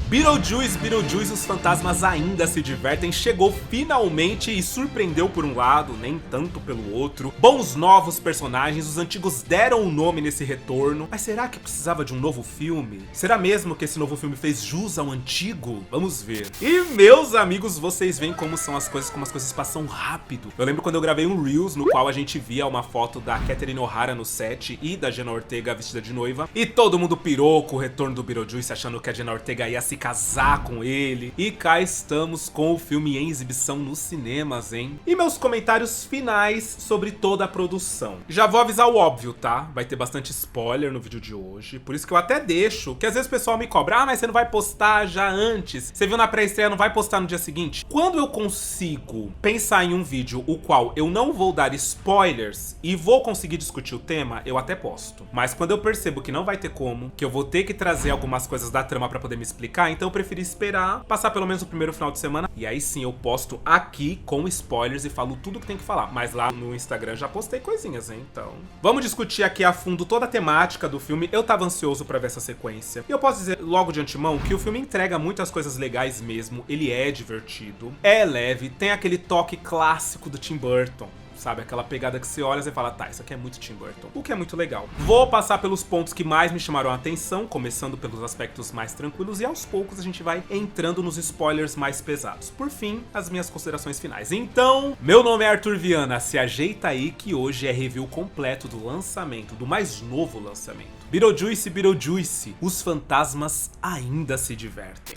Beetlejuice, os fantasmas ainda se divertem, chegou finalmente e surpreendeu por um lado, nem tanto pelo outro. Bons novos personagens, os antigos deram um nome nesse retorno. Mas será que precisava de um novo filme? Será mesmo que esse novo filme fez jus ao antigo? Vamos ver. E meus amigos, vocês veem como são as coisas, como as coisas passam rápido. Eu lembro quando eu gravei um Reels no qual a gente via uma foto da Catherine O'Hara no set e da Jenna Ortega vestida de noiva. E todo mundo pirou com o retorno do Beetlejuice, achando que a Jenna Ortega ia se casar com ele. E cá estamos com o filme em exibição nos cinemas, hein? E meus comentários finais sobre toda a produção. Já vou avisar o óbvio, tá? Vai ter bastante spoiler no vídeo de hoje. Por isso que eu até deixo, que às vezes o pessoal me cobra: ah, mas você não vai postar já antes? Você viu na pré-estreia, não vai postar no dia seguinte? Quando eu consigo pensar em um vídeo o qual eu não vou dar spoilers e vou conseguir discutir o tema, eu até posto. Mas quando eu percebo que não vai ter como, que eu vou ter que trazer algumas coisas da trama pra poder me explicar, então eu preferi esperar, passar pelo menos o primeiro final de semana, e aí sim eu posto aqui com spoilers e falo tudo que tem que falar. Mas lá no Instagram já postei coisinhas, hein? Então vamos discutir aqui a fundo toda a temática do filme. Eu tava ansioso pra ver essa sequência. E eu posso dizer logo de antemão que o filme entrega muitas coisas legais mesmo. Ele é divertido, é leve, tem aquele toque clássico do Tim Burton. Sabe, aquela pegada que você olha e fala, tá, isso aqui é muito Tim Burton. O que é muito legal. Vou passar pelos pontos que mais me chamaram a atenção, começando pelos aspectos mais tranquilos, e aos poucos a gente vai entrando nos spoilers mais pesados. Por fim, as minhas considerações finais. Então, meu nome é Arthur Viana, se ajeita aí que hoje é review completo do lançamento, do mais novo lançamento. Beetlejuice, os fantasmas ainda se divertem.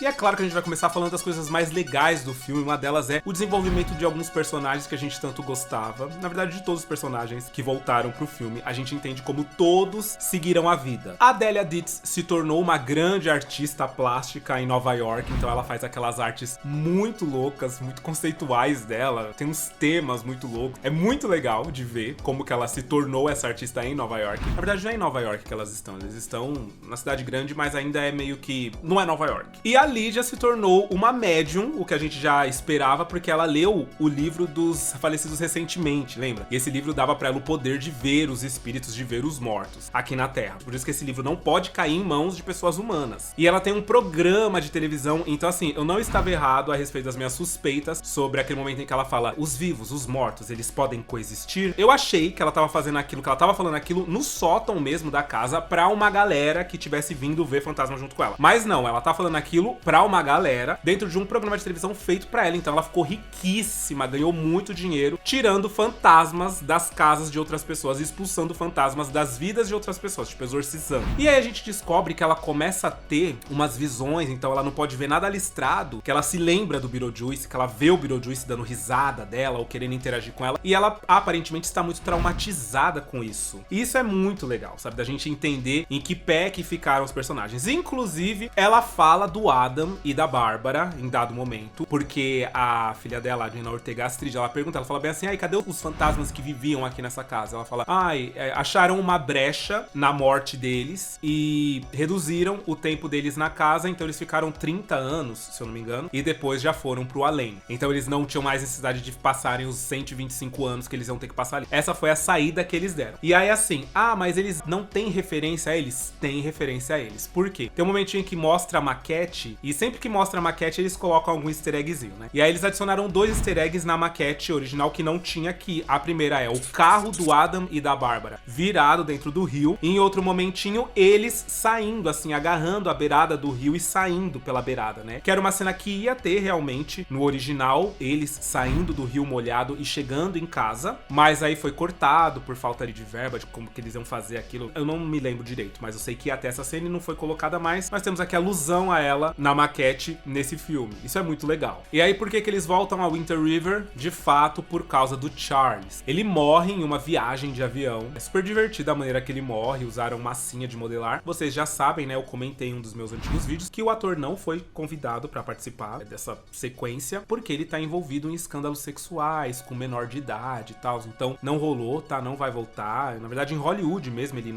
E é claro que a gente vai começar falando das coisas mais legais do filme. Uma delas é o desenvolvimento de alguns personagens que a gente tanto gostava. Na verdade, de todos os personagens que voltaram pro filme, a gente entende como todos seguiram a vida. A Delia Ditz se tornou uma grande artista plástica em Nova York, então ela faz aquelas artes muito loucas, muito conceituais dela. Tem uns temas muito loucos. É muito legal de ver como que ela se tornou essa artista em Nova York. Na verdade, não é em Nova York que elas estão. Eles estão na cidade grande, mas ainda é meio que... não é Nova York. E a Lydia se tornou uma médium, o que a gente já esperava, porque ela leu o livro dos falecidos recentemente, lembra? E esse livro dava pra ela o poder de ver os espíritos, de ver os mortos aqui na Terra. Por isso que esse livro não pode cair em mãos de pessoas humanas. E ela tem um programa de televisão, então assim, eu não estava errado a respeito das minhas suspeitas sobre aquele momento em que ela fala: os vivos, os mortos, eles podem coexistir. Eu achei que ela tava fazendo aquilo, que ela tava falando aquilo no sótão mesmo da casa pra uma galera que tivesse vindo ver fantasma junto com ela. Mas não, ela tá falando aquilo pra uma galera dentro de um programa de televisão feito pra ela. Então ela ficou riquíssima, ganhou muito dinheiro tirando fantasmas das casas de outras pessoas, expulsando fantasmas das vidas de outras pessoas, tipo exorcizando. E aí a gente descobre que ela começa a ter umas visões, então ela não pode ver nada listrado, que ela se lembra do Beetlejuice, que ela vê o Beetlejuice dando risada dela ou querendo interagir com ela, e ela aparentemente está muito traumatizada com isso. E isso é muito legal, sabe, da gente entender em que pé que ficaram os personagens. Inclusive, ela fala do Adam e da Bárbara em dado momento, porque a filha dela, a Jenna Ortega Astrid, ela pergunta, ela fala bem assim: ai, cadê os fantasmas que viviam aqui nessa casa? Ela fala: ai, acharam uma brecha na morte deles e reduziram o tempo deles na casa, então eles ficaram 30 anos, se eu não me engano, e depois já foram pro além. Então eles não tinham mais necessidade de passarem os 125 anos que eles iam ter que passar ali. Essa foi a saída que eles deram. E aí assim, ah, mas eles não têm referência a eles? Tem referência a eles. Por quê? Tem um momentinho que mostra a maquete, e sempre que mostra a maquete eles colocam algum easter eggzinho, né? E aí eles adicionaram 2 easter eggs na maquete original que não tinha aqui. A primeira é o carro do Adam e da Bárbara virado dentro do rio, e em outro momentinho eles saindo assim, agarrando a beirada do rio e saindo pela beirada, né? Que era uma cena que ia ter realmente no original, eles saindo do rio molhado e chegando em casa, mas aí foi cortado por falta de verba, de como que eles iam fazer aquilo. Eu não me lembro direito, mas eu sei que ia ter essa cena e não foi colocada mais. Nós temos aqui a alusão a ela na maquete nesse filme. Isso é muito legal. E aí, por que que eles voltam a Winter River? De fato, por causa do Charles. Ele morre em uma viagem de avião. É super divertida a maneira que ele morre, usaram massinha de modelar. Vocês já sabem, né? Eu comentei em um dos meus antigos vídeos que o ator não foi convidado pra participar dessa sequência, porque ele tá envolvido em escândalos sexuais, com menor de idade e tal. Então, não rolou, tá? Não vai voltar. Na verdade, em Hollywood mesmo, ele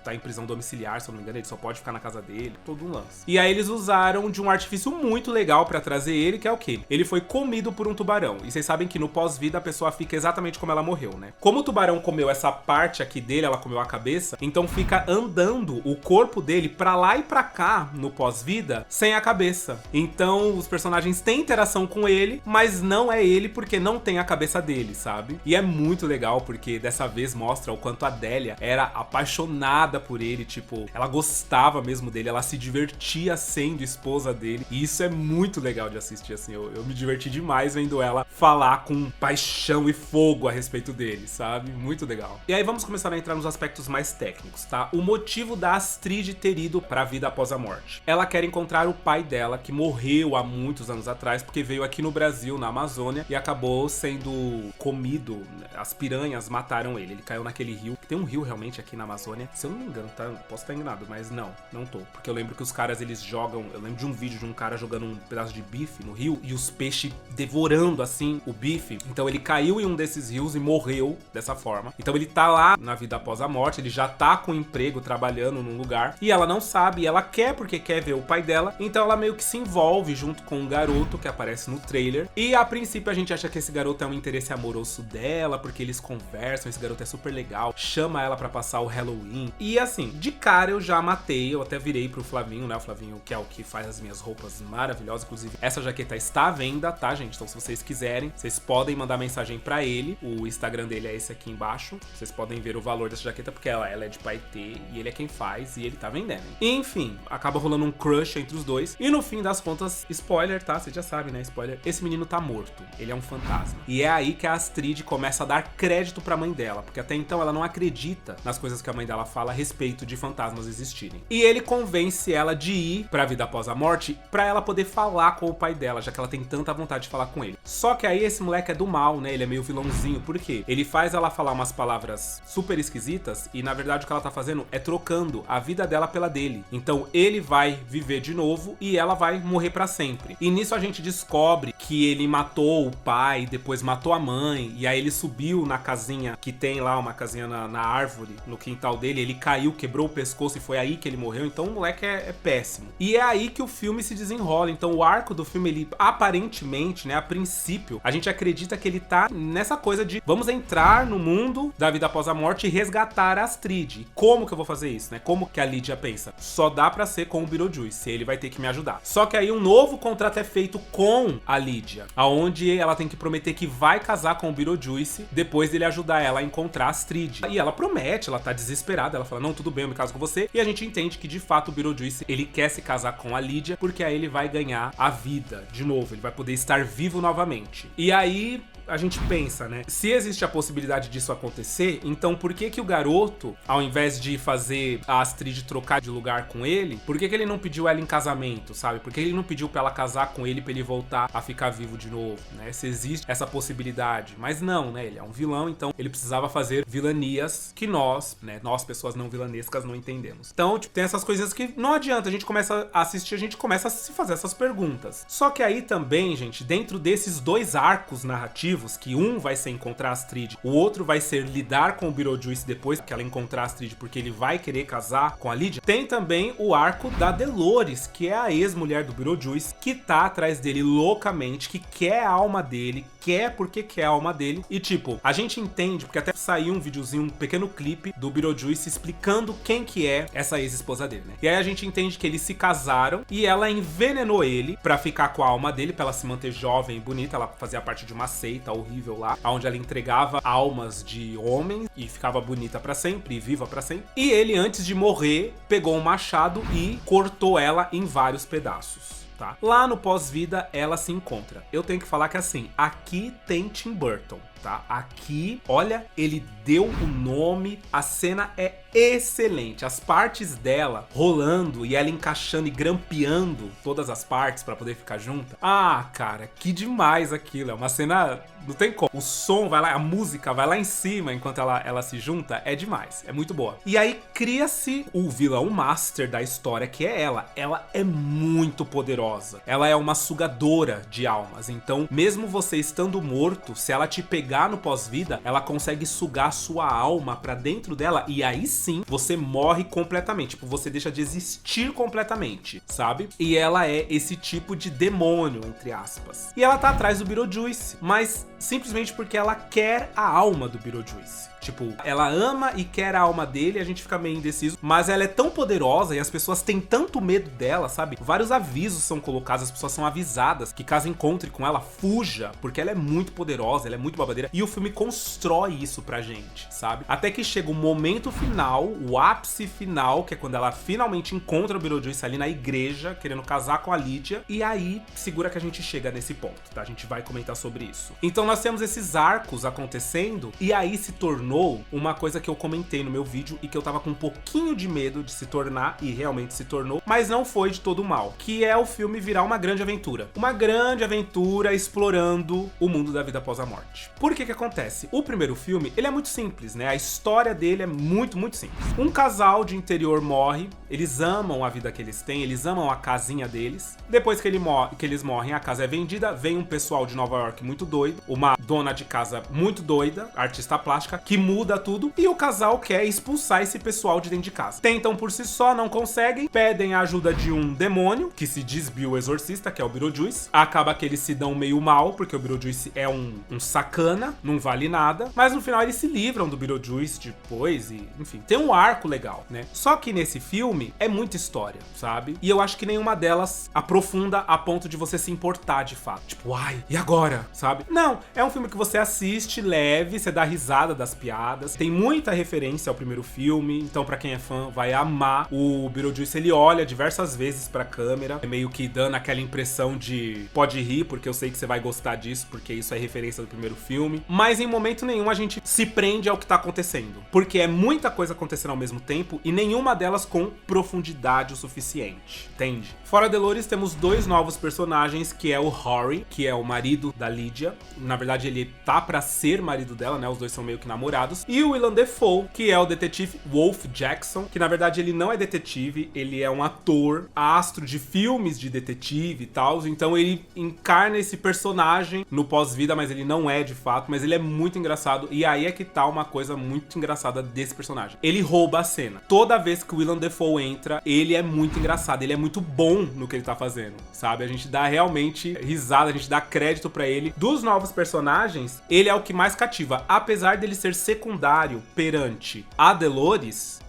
tá em prisão domiciliar, se eu não me engano, ele só pode ficar na casa dele. Todo um lance. E aí eles usaram usaram de um artifício muito legal pra trazer ele, que é o quê? Ele foi comido por um tubarão. E vocês sabem que no pós-vida a pessoa fica exatamente como ela morreu, né? Como o tubarão comeu essa parte aqui dele, ela comeu a cabeça, então fica andando o corpo dele pra lá e pra cá no pós-vida sem a cabeça. Então os personagens têm interação com ele, mas não é ele porque não tem a cabeça dele, sabe? E é muito legal porque dessa vez mostra o quanto a Delia era apaixonada por ele, tipo, ela gostava mesmo dele, ela se divertia sendo esposa dele. E isso é muito legal de assistir, assim, eu me diverti demais vendo ela falar com paixão e fogo a respeito dele, sabe? Muito legal. E aí vamos começar a entrar nos aspectos mais técnicos, tá? O motivo da Astrid ter ido pra vida após a morte. Ela quer encontrar o pai dela, que morreu há muitos anos atrás, porque veio aqui no Brasil, na Amazônia, e acabou sendo comido. As piranhas mataram ele. Ele caiu naquele rio. Tem um rio realmente aqui na Amazônia. Se eu não me engano, tá? Posso estar enganado, mas não tô. Porque eu lembro que os caras, eles jogam... Eu lembro de um vídeo de um cara jogando um pedaço de bife no rio e os peixes devorando, assim, o bife. Então ele caiu em um desses rios e morreu dessa forma. Então ele tá lá na vida após a morte, ele já tá com emprego, trabalhando num lugar. E ela não sabe, ela quer porque quer ver o pai dela. Então ela meio que se envolve junto com um garoto que aparece no trailer. E a princípio a gente acha que esse garoto é um interesse amoroso dela, porque eles conversam, esse garoto é super legal, chama ela pra passar o Halloween. E assim, de cara eu já matei, eu até virei pro Flavinho, né? O Flavinho que é o que faz as minhas roupas maravilhosas. Inclusive, essa jaqueta está à venda, tá, gente? Então se vocês quiserem, vocês podem mandar mensagem pra ele. O Instagram dele é esse aqui embaixo. Vocês podem ver o valor dessa jaqueta, porque ela é de paetê e ele é quem faz e ele tá vendendo. E, enfim, acaba rolando um crush entre os dois. E no fim das contas, spoiler, tá? Vocês já sabem, né? Spoiler. Esse menino tá morto. Ele é um fantasma. E é aí que a Astrid começa a dar crédito pra mãe dela, porque até então ela não acredita nas coisas que a mãe dela fala a respeito de fantasmas existirem. E ele convence ela de ir pra vida após a morte pra ela poder falar com o pai dela, já que ela tem tanta vontade de falar com ele. Só que aí esse moleque é do mal, né? Ele é meio vilãozinho. Por quê? Ele faz ela falar umas palavras super esquisitas e na verdade o que ela tá fazendo é trocando a vida dela pela dele. Então ele vai viver de novo e ela vai morrer pra sempre. E nisso a gente descobre que ele matou o pai, depois matou a mãe, e aí ele subiu na casinha que tem lá, uma casinha na árvore, no quintal dele, ele caiu, quebrou o pescoço e foi aí que ele morreu. Então o moleque é péssimo. E é aí que o filme se desenrola. Então o arco do filme, ele aparentemente, né, a princípio, a gente acredita que ele tá nessa coisa de vamos entrar no mundo da vida após a morte e resgatar a Astrid. Como que eu vou fazer isso, né? Como que a Lydia pensa? Só dá pra ser com o Beetlejuice, ele vai ter que me ajudar. Só que aí um novo contrato é feito com a Lydia, aonde ela tem que prometer que vai casar com o Beetlejuice depois dele ajudar ela a encontrar a Astrid. E ela promete, ela tá desesperada, ela fala, não, tudo bem, eu me caso com você. E a gente entende que de fato o Beetlejuice, ele quer se casar com a Lydia, porque aí ele vai ganhar a vida de novo, ele vai poder estar vivo novamente. E aí a gente pensa, né? Se existe a possibilidade disso acontecer, então por que que o garoto, ao invés de fazer a Astrid trocar de lugar com ele, por que que ele não pediu ela em casamento, sabe? Por que ele não pediu pra ela casar com ele pra ele voltar a ficar vivo de novo, né? Se existe essa possibilidade. Mas não, né? Ele é um vilão, então ele precisava fazer vilanias que nós, né? Nós, pessoas não vilanescas, não entendemos. Então, tipo, tem essas coisas que não adianta. A gente começa a assistir, a gente começa a se fazer essas perguntas. Só que aí também, gente, dentro desses dois arcos narrativos, que um vai ser encontrar a Astrid, o outro vai ser lidar com o Beetlejuice depois que ela encontrar a Astrid, porque ele vai querer casar com a Lydia. Tem também o arco da Dolores, que é a ex-mulher do Beetlejuice, que tá atrás dele loucamente, que quer a alma dele, quer porque quer a alma dele. E tipo, a gente entende, porque até saiu um videozinho, um pequeno clipe do Beetlejuice explicando quem que é essa ex-esposa dele, né? E aí a gente entende que eles se casaram e ela envenenou ele pra ficar com a alma dele, pra ela se manter jovem e bonita. Ela fazia parte de uma seita horrível lá, onde ela entregava almas de homens e ficava bonita pra sempre e viva pra sempre. E ele, antes de morrer, pegou um machado e cortou ela em vários pedaços. Tá? Lá no pós-vida, ela se encontra. Eu tenho que falar que assim, aqui tem Tim Burton, tá? Aqui, olha, ele deu o nome, a cena é excelente. As partes dela rolando e ela encaixando e grampeando todas as partes pra poder ficar junta. Ah, cara, que demais aquilo. É uma cena... Não tem como. O som vai lá, a música vai lá em cima enquanto ela se junta. É demais. É muito boa. E aí cria-se o vilão master da história, que é ela. Ela é muito poderosa. poderosa. Ela é uma sugadora de almas. Então, mesmo você estando morto, se ela te pegar no pós-vida, ela consegue sugar sua alma pra dentro dela e aí sim, você morre completamente. Tipo, você deixa de existir completamente, sabe? E ela é esse tipo de demônio, entre aspas. E ela tá atrás do Beetlejuice, mas simplesmente porque ela quer a alma do Beetlejuice. Tipo, ela ama e quer a alma dele, a gente fica meio indeciso, mas ela é tão poderosa e as pessoas têm tanto medo dela, sabe? Vários avisos são colocados, as pessoas são avisadas que caso encontre com ela, fuja, porque ela é muito poderosa, ela é muito babadeira, e o filme constrói isso pra gente, sabe? Até que chega o momento final, o ápice final, que é quando ela finalmente encontra o Beetlejuice ali na igreja, querendo casar com a Lydia, e aí segura que a gente chega nesse ponto, tá? A gente vai comentar sobre isso. Então nós temos esses arcos acontecendo, e aí se tornou uma coisa que eu comentei no meu vídeo e que eu tava com um pouquinho de medo de se tornar, e realmente se tornou, mas não foi de todo mal, que é o filme virar uma grande aventura. Uma grande aventura explorando o mundo da vida após a morte. Por que que acontece? O primeiro filme, ele é muito simples, né? A história dele é muito, muito simples. Um casal de interior morre, eles amam a vida que eles têm, eles amam a casinha deles. Depois que eles morrem, a casa é vendida, vem um pessoal de Nova York muito doido, uma dona de casa muito doida, artista plástica, que muda tudo, e o casal quer expulsar esse pessoal de dentro de casa. Tentam por si só, não conseguem, pedem a ajuda de um demônio, que se diz Bill Exorcista, que é o Beetlejuice. Acaba que eles se dão meio mal, porque o Beetlejuice é um sacana, não vale nada, mas no final eles se livram do Beetlejuice depois, e enfim, tem um arco legal, né? Só que nesse filme é muita história, sabe? E eu acho que nenhuma delas aprofunda a ponto de você se importar de fato. Tipo, ai, e agora? Sabe? Não, é um filme que você assiste leve, você dá risada das piadas, tem muita referência ao primeiro filme, então pra quem é fã vai amar. O Beetlejuice, ele olha diversas vezes pra câmera, meio que dando aquela impressão de pode rir, porque eu sei que você vai gostar disso, porque isso é referência do primeiro filme, mas em momento nenhum a gente se prende ao que tá acontecendo, porque é muita coisa acontecendo ao mesmo tempo e nenhuma delas com profundidade o suficiente, entende? Fora Dolores, temos dois novos personagens, que é o Rory, que é o marido da Lydia. Na verdade, ele tá pra ser marido dela, né? Os dois são meio que namorados. E o Willem Dafoe, que é o detetive Wolf Jackson, que na verdade ele não é detetive, ele é um ator, astro de filmes de detetive e tal. Então ele encarna esse personagem no pós-vida, mas ele não é de fato, mas ele é muito engraçado. E aí é que tá uma coisa muito engraçada desse personagem. Ele rouba a cena. Toda vez que o Willem Dafoe entra, ele é muito engraçado, ele é muito bom no que ele tá fazendo, sabe? A gente dá realmente risada, a gente dá crédito pra ele. Dos novos personagens, ele é o que mais cativa, apesar dele ser secundário perante a Dolores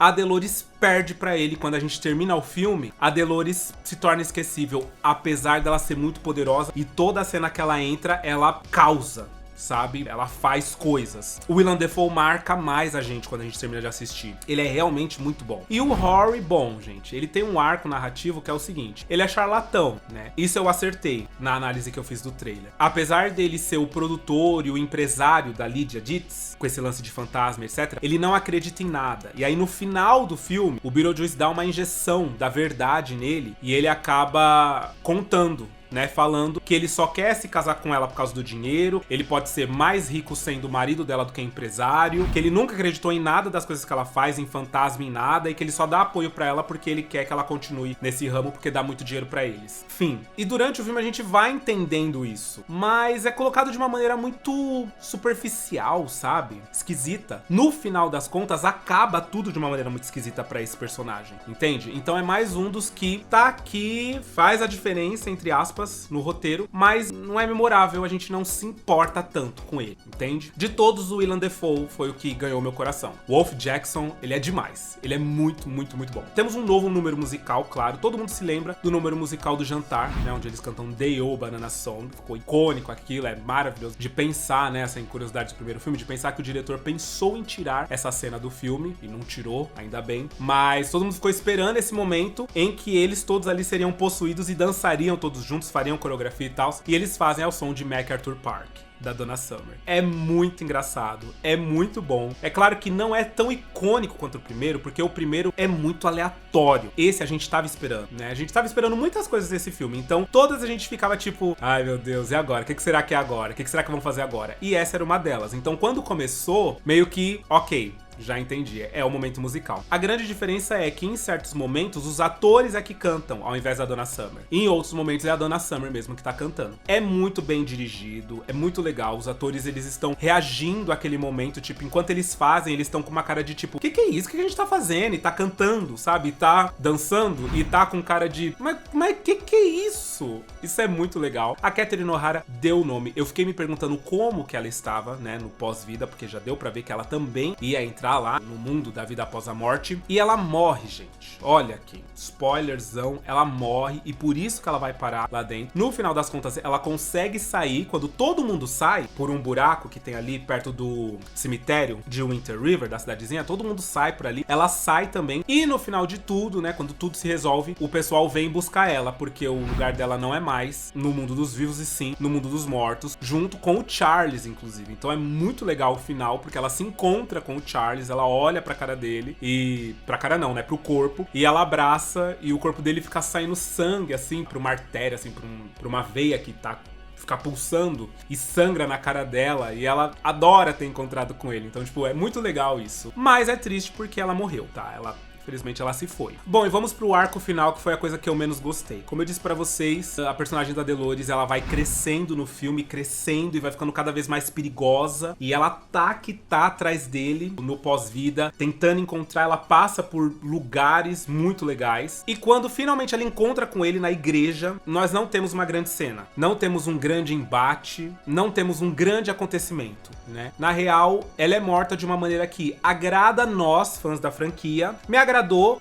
perde pra ele quando a gente termina o filme. A Dolores se torna esquecível, apesar dela ser muito poderosa, e toda a cena que ela entra, ela causa, sabe? Ela faz coisas. O Willem Dafoe marca mais a gente quando a gente termina de assistir. Ele é realmente muito bom. E o Rory, bom, gente, ele tem um arco narrativo que é o seguinte: ele é charlatão, né? Isso eu acertei na análise que eu fiz do trailer. Apesar dele ser o produtor e o empresário da Lydia Ditz, com esse lance de fantasma, etc., ele não acredita em nada. E aí no final do filme, o Beetlejuice dá uma injeção da verdade nele e ele acaba contando, né, falando que ele só quer se casar com ela por causa do dinheiro, ele pode ser mais rico sendo o marido dela do que empresário, que ele nunca acreditou em nada das coisas que ela faz, em fantasma, em nada, e que ele só dá apoio pra ela porque ele quer que ela continue nesse ramo, porque dá muito dinheiro pra eles. Fim. E durante o filme a gente vai entendendo isso, mas é colocado de uma maneira muito superficial, sabe? Esquisita. No final das contas, acaba tudo de uma maneira muito esquisita pra esse personagem, entende? Então é mais um dos que tá aqui, faz a diferença, entre aspas, no roteiro, mas não é memorável, a gente não se importa tanto com ele, entende? De todos, o Willem Dafoe foi o que ganhou meu coração. O Wolf Jackson, ele é demais. Ele é muito, muito, muito bom. Temos um novo número musical, claro. Todo mundo se lembra do número musical do Jantar, né? Onde eles cantam Day-O Banana Song. Ficou icônico aquilo, é maravilhoso. De pensar, né? Essa curiosidade do primeiro filme, de pensar que o diretor pensou em tirar essa cena do filme, e não tirou, ainda bem. Mas todo mundo ficou esperando esse momento em que eles todos ali seriam possuídos e dançariam todos juntos, fariam coreografia e tal, e eles fazem ao som de MacArthur Park, da Donna Summer. É muito engraçado, é muito bom. É claro que não é tão icônico quanto o primeiro, porque o primeiro é muito aleatório. Esse a gente tava esperando, né? A gente tava esperando muitas coisas desse filme, então todas a gente ficava tipo, ai meu Deus, e agora? O que será que é agora? O que será que vão fazer agora? E essa era uma delas. Então quando começou, meio que, ok, já entendi. É o momento musical. A grande diferença é que em certos momentos os atores é que cantam, ao invés da Donna Summer. E em outros momentos é a Donna Summer mesmo que tá cantando. É muito bem dirigido, é muito legal. Os atores, eles estão reagindo àquele momento, tipo, enquanto eles fazem, eles estão com uma cara de tipo, que é isso? O que a gente tá fazendo? E tá cantando, sabe? E tá dançando e tá com cara de, mas que é isso? Isso é muito legal. A Catherine O'Hara deu o nome. Eu fiquei me perguntando como que ela estava, né, no pós-vida, porque já deu pra ver que ela também ia entrar lá no mundo da vida após a morte. E ela morre, gente. Olha aqui, spoilerzão, ela morre e por isso que ela vai parar lá dentro. No final das contas, ela consegue sair quando todo mundo sai por um buraco que tem ali perto do cemitério de Winter River, da cidadezinha. Todo mundo sai por ali. Ela sai também. E no final de tudo, né, quando tudo se resolve, o pessoal vem buscar ela, porque o lugar dela não é mais no mundo dos vivos e sim no mundo dos mortos, junto com o Charles, inclusive. Então é muito legal o final, porque ela se encontra com o Charles, ela olha pra cara dele e... pra cara não, né? Pro corpo. E ela abraça e o corpo dele fica saindo sangue, assim, pra uma artéria, assim, pra uma veia que tá... ficar pulsando e sangra na cara dela, e ela adora ter encontrado com ele. Então, tipo, é muito legal isso. Mas é triste porque ela morreu, tá? Infelizmente ela se foi. Bom, e vamos pro arco final, que foi a coisa que eu menos gostei. Como eu disse pra vocês, a personagem da Dolores, ela vai crescendo no filme, crescendo e vai ficando cada vez mais perigosa. E ela tá atrás dele no pós-vida, tentando encontrar. Ela passa por lugares muito legais. E quando finalmente ela encontra com ele na igreja, nós não temos uma grande cena. Não temos um grande embate, não temos um grande acontecimento, né? Na real, ela é morta de uma maneira que agrada nós, fãs da franquia. Me agradou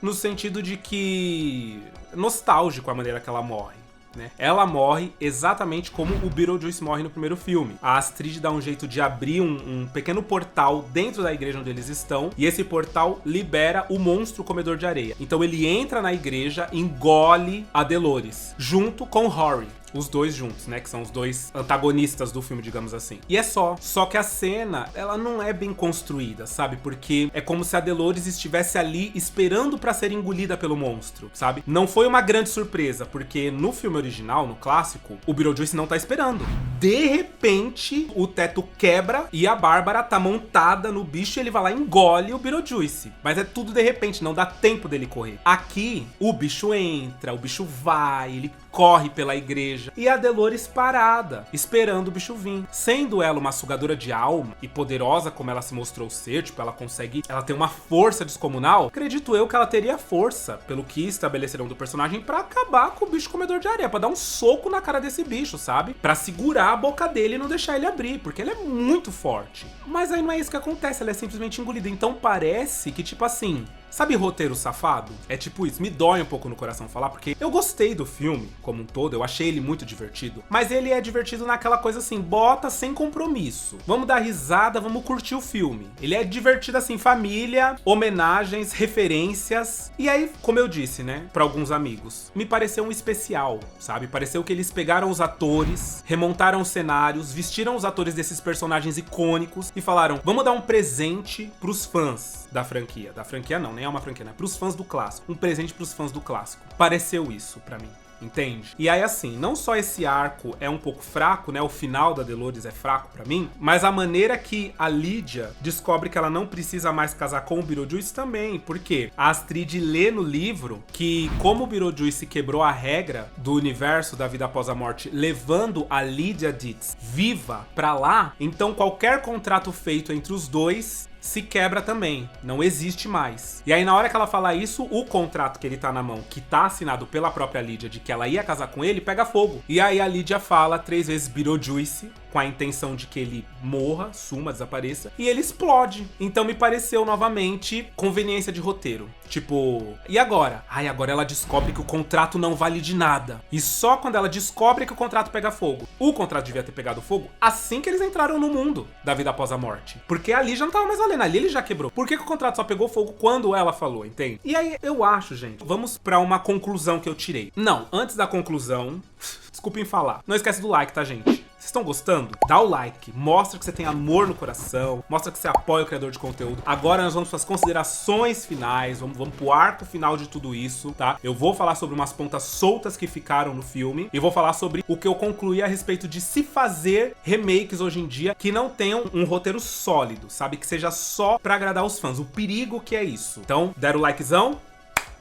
no sentido de que... nostálgico a maneira que ela morre, né? Ela morre exatamente como o Beetlejuice morre no primeiro filme. A Astrid dá um jeito de abrir um pequeno portal dentro da igreja onde eles estão, e esse portal libera o monstro comedor de areia. Então ele entra na igreja, engole a Dolores, junto com Rory. Os dois juntos, né? Que são os dois antagonistas do filme, digamos assim. E é só. Só que a cena, ela não é bem construída, sabe? Porque é como se a Dolores estivesse ali esperando pra ser engolida pelo monstro, sabe? Não foi uma grande surpresa, porque no filme original, no clássico, o Beetlejuice não tá esperando. De repente, o teto quebra e a Bárbara tá montada no bicho e ele vai lá e engole o Beetlejuice. Mas é tudo de repente, não dá tempo dele correr. Aqui, o bicho entra, o bicho vai, ele corre pela igreja e a Dolores parada, esperando o bicho vir. Sendo ela uma sugadora de alma e poderosa como ela se mostrou ser, tipo, ela tem uma força descomunal, acredito eu que ela teria força, pelo que estabeleceram do personagem, pra acabar com o bicho comedor de areia, pra dar um soco na cara desse bicho, sabe? Pra segurar a boca dele e não deixar ele abrir, porque ele é muito forte. Mas aí não é isso que acontece, ela é simplesmente engolida. Então parece que, tipo assim... sabe roteiro safado? É tipo isso, me dói um pouco no coração falar, porque eu gostei do filme como um todo, eu achei ele muito divertido, mas ele é divertido naquela coisa assim, bota sem compromisso. Vamos dar risada, vamos curtir o filme. Ele é divertido assim, família, homenagens, referências, e aí, como eu disse, né, pra alguns amigos, me pareceu um especial, sabe? Pareceu que eles pegaram os atores, remontaram os cenários, vestiram os atores desses personagens icônicos e falaram, vamos dar um presente pros fãs da franquia. Da franquia não, nem é uma franquia, né? Pros fãs do clássico. Um presente pros fãs do clássico. Pareceu isso pra mim. Entende? E aí assim, não só esse arco é um pouco fraco, né? O final da Dolores é fraco pra mim, mas a maneira que a Lydia descobre que ela não precisa mais casar com o Beetlejuice também, porque a Astrid lê no livro que como o Beetlejuice quebrou a regra do universo da vida após a morte, levando a Lydia Ditz viva pra lá, então qualquer contrato feito entre os dois se quebra também, não existe mais. E aí na hora que ela fala isso, o contrato que ele tá na mão, que tá assinado pela própria Lydia de que ela ia casar com ele, pega fogo. E aí a Lydia fala 3 vezes Beetlejuice, com a intenção de que ele morra, suma, desapareça, e ele explode. Então me pareceu novamente conveniência de roteiro. Tipo, e agora? Ai, agora ela descobre que o contrato não vale de nada. E só quando ela descobre que o contrato pega fogo. O contrato devia ter pegado fogo assim que eles entraram no mundo da vida após a morte. Porque ali já não tava mais valendo, ali ele já quebrou. Por que o contrato só pegou fogo quando ela falou, entende? E aí eu acho, gente, vamos pra uma conclusão que eu tirei. Não, antes da conclusão, desculpem falar. Não esquece do like, tá, gente? Vocês estão gostando? Dá o like, mostra que você tem amor no coração, mostra que você apoia o criador de conteúdo. Agora nós vamos para as considerações finais, vamos pro arco final de tudo isso, tá? Eu vou falar sobre umas pontas soltas que ficaram no filme e vou falar sobre o que eu concluí a respeito de se fazer remakes hoje em dia que não tenham um roteiro sólido, sabe? Que seja só pra agradar os fãs. O perigo que é isso. Então, deram o likezão?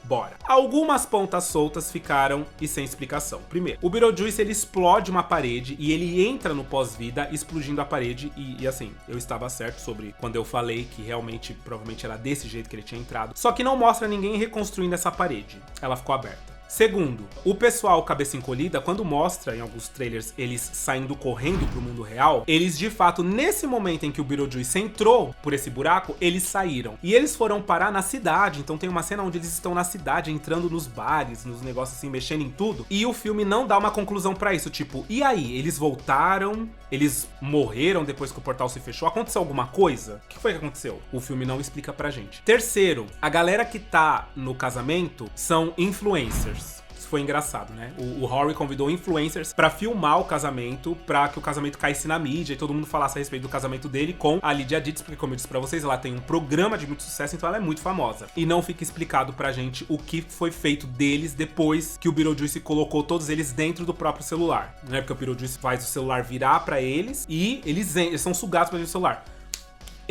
Bora. Algumas pontas soltas ficaram e sem explicação. Primeiro, o Beetlejuice, ele explode uma parede e ele entra no pós-vida explodindo a parede e assim, eu estava certo sobre quando eu falei que realmente, provavelmente era desse jeito que ele tinha entrado. Só que não mostra ninguém reconstruindo essa parede. Ela ficou aberta. Segundo, o pessoal cabeça encolhida, quando mostra em alguns trailers eles saindo correndo pro mundo real, eles de fato, nesse momento em que o Beetlejuice entrou por esse buraco, eles saíram. E eles foram parar na cidade, então tem uma cena onde eles estão na cidade, entrando nos bares, nos negócios assim, mexendo em tudo. E o filme não dá uma conclusão pra isso, tipo, e aí? Eles voltaram? Eles morreram depois que o portal se fechou? Aconteceu alguma coisa? O que foi que aconteceu? O filme não explica pra gente. Terceiro, a galera que tá no casamento são influencers. Isso foi engraçado, né? O Rory convidou influencers pra filmar o casamento, pra que o casamento caísse na mídia e todo mundo falasse a respeito do casamento dele com a Lydia Ditz, porque como eu disse pra vocês, ela tem um programa de muito sucesso, então ela é muito famosa. E não fica explicado pra gente o que foi feito deles depois que o Beetlejuice colocou todos eles dentro do próprio celular, né? Porque o Beetlejuice faz o celular virar pra eles e eles são sugados pra dentro do celular.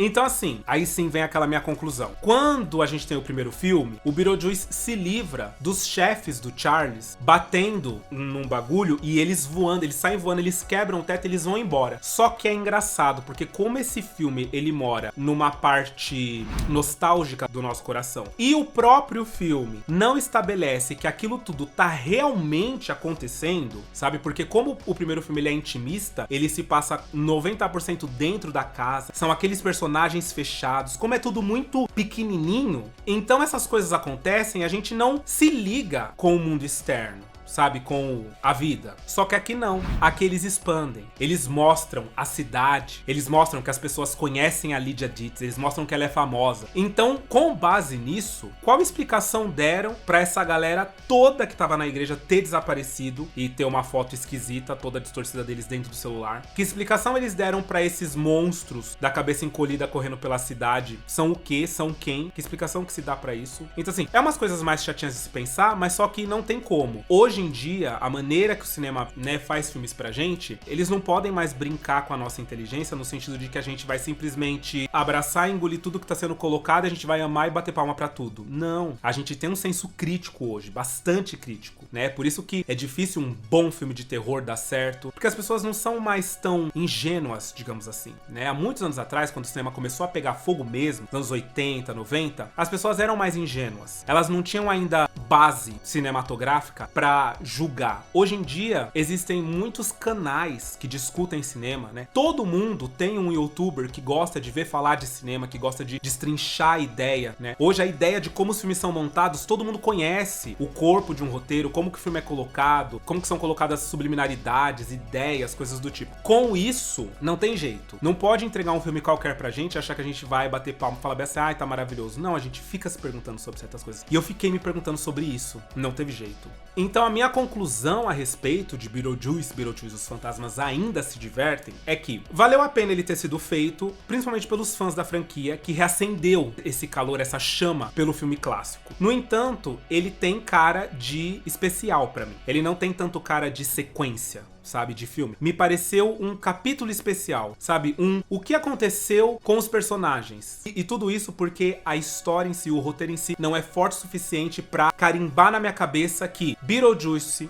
Então assim, aí sim vem aquela minha conclusão. Quando a gente tem o primeiro filme, o Beetlejuice se livra dos chefes do Charles batendo num bagulho e eles voando, eles saem voando, eles quebram o teto, eles vão embora. Só que é engraçado, porque como esse filme, ele mora numa parte nostálgica do nosso coração, e o próprio filme não estabelece que aquilo tudo tá realmente acontecendo, sabe? Porque como o primeiro filme ele é intimista, ele se passa 90% dentro da casa, são aqueles personagens fechados, como é tudo muito pequenininho, então essas coisas acontecem e a gente não se liga com o mundo externo, sabe, com a vida. Só que aqui não. Aqui eles expandem. Eles mostram a cidade. Eles mostram que as pessoas conhecem a Lydia Ditz. Eles mostram que ela é famosa. Então, com base nisso, qual explicação deram pra essa galera toda que tava na igreja ter desaparecido e ter uma foto esquisita, toda distorcida deles dentro do celular? Que explicação eles deram pra esses monstros da cabeça encolhida correndo pela cidade? São o quê? São quem? Que explicação que se dá pra isso? Então, assim, é umas coisas mais chatinhas de se pensar, mas só que não tem como. Hoje em dia, a maneira que o cinema, né, faz filmes pra gente, eles não podem mais brincar com a nossa inteligência no sentido de que a gente vai simplesmente abraçar e engolir tudo que tá sendo colocado e a gente vai amar e bater palma pra tudo. Não. A gente tem um senso crítico hoje, bastante crítico, né? Por isso que é difícil um bom filme de terror dar certo, porque as pessoas não são mais tão ingênuas, digamos assim, né? Há muitos anos atrás, quando o cinema começou a pegar fogo mesmo, nos anos 80, 90, as pessoas eram mais ingênuas. Elas não tinham ainda base cinematográfica pra julgar. Hoje em dia, existem muitos canais que discutem cinema, né? Todo mundo tem um youtuber que gosta de ver falar de cinema, que gosta de destrinchar a ideia, né? Hoje a ideia de como os filmes são montados, todo mundo conhece o corpo de um roteiro, como que o filme é colocado, como que são colocadas subliminaridades, ideias, coisas do tipo. Com isso, não tem jeito. Não pode entregar um filme qualquer pra gente, achar que a gente vai bater palma e falar bem assim, ai, tá maravilhoso. Não, a gente fica se perguntando sobre certas coisas. E eu fiquei me perguntando sobre isso. Não teve jeito. Então a minha conclusão a respeito de Beetlejuice os fantasmas ainda se divertem, é que valeu a pena ele ter sido feito, principalmente pelos fãs da franquia, que reacendeu esse calor, essa chama pelo filme clássico. No entanto, ele tem cara de especial pra mim. Ele não tem tanto cara de sequência, sabe, de filme. Me pareceu um capítulo especial, sabe, o que aconteceu com os personagens. E tudo isso porque a história em si, o roteiro em si, não é forte o suficiente pra carimbar na minha cabeça que Beetlejuice,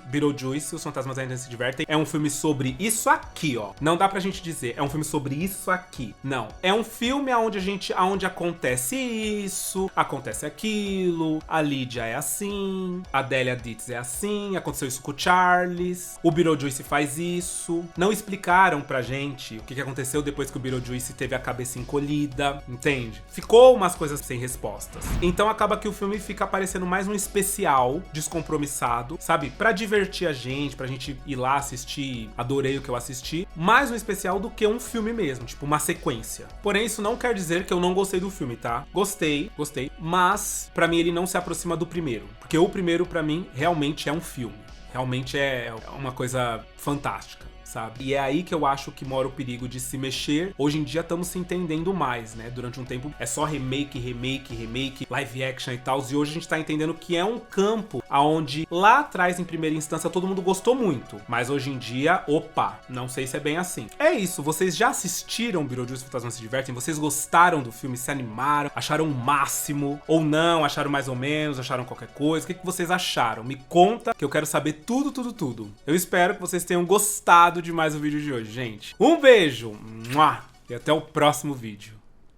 os fantasmas ainda se divertem, é um filme sobre isso aqui, ó. Não dá pra gente dizer, é um filme sobre isso aqui. Não. É um filme onde acontece isso, acontece aquilo, a Lydia é assim, a Delia Ditz é assim, aconteceu isso com o Charles, o Beetlejuice faz isso. Não explicaram pra gente o que aconteceu depois que o Beetlejuice teve a cabeça encolhida, entende? Ficou umas coisas sem respostas. Então acaba que o filme fica parecendo mais um especial descompromissado, sabe? Pra divertir a gente, pra gente ir lá assistir, adorei o que eu assisti, mais um especial do que um filme mesmo, tipo uma sequência. Porém, isso não quer dizer que eu não gostei do filme, tá? Gostei, mas pra mim ele não se aproxima do primeiro, porque o primeiro pra mim realmente é um filme. Realmente é uma coisa fantástica, sabe? E é aí que eu acho que mora o perigo de se mexer. Hoje em dia estamos se entendendo mais, né? Durante um tempo é só remake, live action e tal. E hoje a gente tá entendendo que é um campo aonde lá atrás, em primeira instância, todo mundo gostou muito. Mas hoje em dia, opa, não sei se é bem assim. É isso, vocês já assistiram Beetlejuice Fantasmas se Divertem? Vocês gostaram do filme? Se animaram? Acharam o máximo? Ou não? Acharam mais ou menos? Acharam qualquer coisa? O que vocês acharam? Me conta que eu quero saber tudo, tudo, tudo. Eu espero que vocês tenham gostado de mais o vídeo de hoje, gente. Um beijo! E até o próximo vídeo.